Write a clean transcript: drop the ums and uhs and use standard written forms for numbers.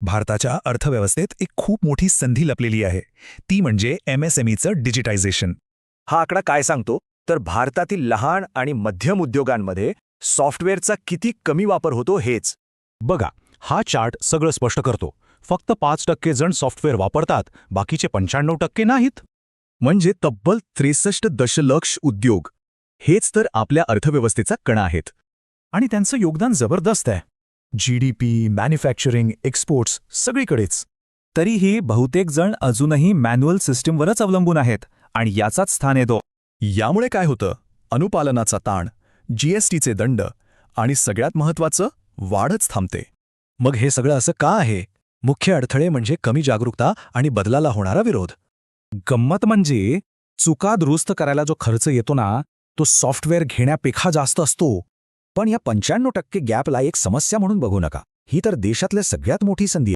भारताच्या अर्थव्यवस्थेत एक खूप मोठी संधी लपलेली आहे. ती म्हणजे MSMEचं डिजिटायझेशन. हा आकडा काय सांगतो तर भारतातील लहान आणि मध्यम उद्योगांमध्ये सॉफ्टवेअरचा किती कमी वापर होतो हेच. बघा, हा चार्ट सगळं स्पष्ट करतो. फक्त 5% जण सॉफ्टवेअर वापरतात, बाकीचे 95% नाहीत. म्हणजे तब्बल 63 दशलक्ष उद्योग. हेच तर आपल्या अर्थव्यवस्थेचा कणा आहेत. आणि त्यांचं योगदान जबरदस्त आहे. GDP, मॅन्युफॅक्चरिंग, एक्सपोर्ट्स सगळीकडेच. तरीही बहुतेक जण अजूनही मॅन्युअल सिस्टीमवरच अवलंबून आहेत आणि याचाच स्थान येतो. यामुळे काय होतं? अनुपालनाचा ताण, GSTचे दंड आणि सगळ्यात महत्त्वाचं वाढच थांबते. मग हे सगळं असं का आहे? मुख्य अडथळे म्हणजे कमी जागरूकता आणि बदलाला होणारा विरोध. गंमत म्हणजे चुका दुरुस्त करायला जो खर्च येतो ना, तो सॉफ्टवेअर घेण्यापेक्षा जास्त असतो. पण या 95% गॅपला एक समस्या म्हणून बघू नका. ही तर देशातल्या सगळ्यात मोठी संधी आहे.